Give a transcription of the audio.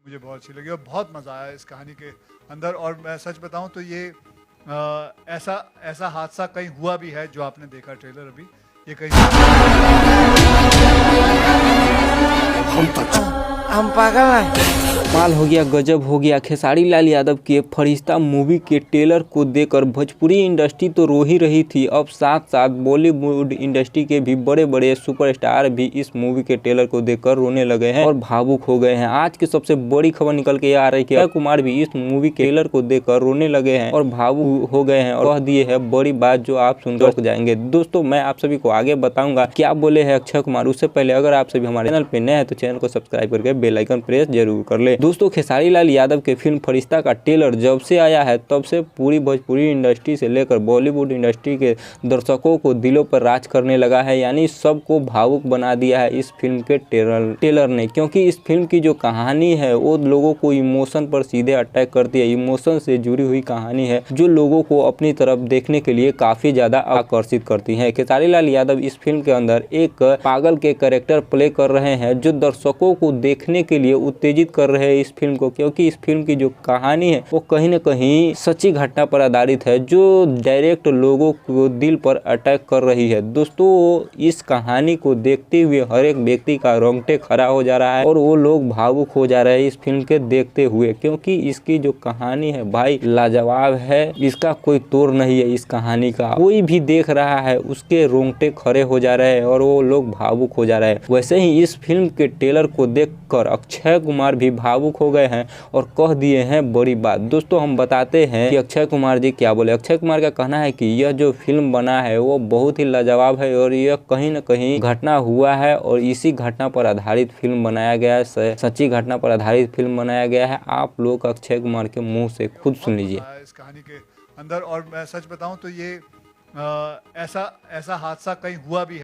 मुझे बहुत अच्छी लगी और बहुत मज़ा आया इस कहानी के अंदर। और मैं सच बताऊं तो ये ऐसा ऐसा हादसा कहीं हुआ भी है जो आपने देखा ट्रेलर अभी, ये कहीं हम पागल हैं। कमाल हो गया, गजब हो गया। खेसारी लाल यादव के फरिश्ता मूवी के ट्रेलर को देखकर भोजपुरी इंडस्ट्री तो रो ही रही थी। अब साथ साथ बॉलीवुड इंडस्ट्री के भी बड़े बड़े सुपरस्टार भी इस मूवी के ट्रेलर को देखकर रोने लगे हैं और भावुक हो गए हैं। आज की सबसे बड़ी खबर निकल के आ रही है कि अक्षय कुमार भी इस मूवी के ट्रेलर को देखकर रोने लगे हैं और भावुक हो गए हैं और कह दिए है बड़ी बात जो आप सुनकर जाएंगे। दोस्तों, मैं आप सभी को आगे बताऊंगा क्या बोले हैं अक्षय कुमार। उससे पहले अगर आप सभी हमारे चैनल पे नए हैं तो चैनल को सब्सक्राइब करके बेल आइकन प्रेस जरूर कर ले। दोस्तों, खेसारी लाल यादव के फिल्म फरिश्ता का ट्रेलर जब से आया है तब से पूरी भोजपुरी इंडस्ट्री से लेकर बॉलीवुड इंडस्ट्री के दर्शकों को दिलों पर राज करने लगा है, यानी सबको भावुक बना दिया है इस फिल्म के ट्रेलर ने। क्योंकि इस फिल्म की जो कहानी है वो लोगों को इमोशन पर सीधे अटैक करती है। इमोशन से जुड़ी हुई कहानी है जो लोगों को अपनी तरफ देखने के लिए काफी ज्यादा आकर्षित करती है। खेसारी लाल यादव इस फिल्म के अंदर एक पागल के कैरेक्टर प्ले कर रहे हैं जो दर्शकों को देखने के लिए उत्तेजित कर रहे हैं इस फिल्म को। क्योंकि इस फिल्म की जो कहानी है वो कहीं न कहीं सच्ची घटना पर आधारित है जो डायरेक्ट लोगों को दिल पर अटैक कर रही है। दोस्तों, इस कहानी को देखते हुए हर एक व्यक्ति का रोंगटे खड़ा हो जा रहा है और वो लोग भावुक हो जा रहे हैं इस फिल्म के देखते हुए। क्योंकि इसकी जो कहानी है भाई लाजवाब है, इसका कोई तोड़ नहीं है। इस कहानी का कोई भी देख रहा है उसके रोंगटे खड़े हो जा रहे हैं और वो लोग भावुक हो जा रहे हैं। वैसे ही इस फिल्म के ट्रेलर को देखकर अक्षय कुमार भी भावुक हो गए हैं और कह दिए हैं बड़ी बात। दोस्तों, हम बताते हैं कि अक्षय कुमार जी क्या बोले। अक्षय कुमार का कहना है कि यह जो फिल्म बना है वो बहुत ही लाजवाब है और यह कहीं न कहीं घटना हुआ है और इसी घटना पर आधारित फिल्म बनाया गया है, सच्ची घटना पर आधारित फिल्म बनाया गया है। आप लोग अक्षय कुमार के मुंह से खुद सुन लीजिए इस कहानी के अंदर। और मैं सच बताऊं तो ये ऐसा हादसा कहीं हुआ भी है।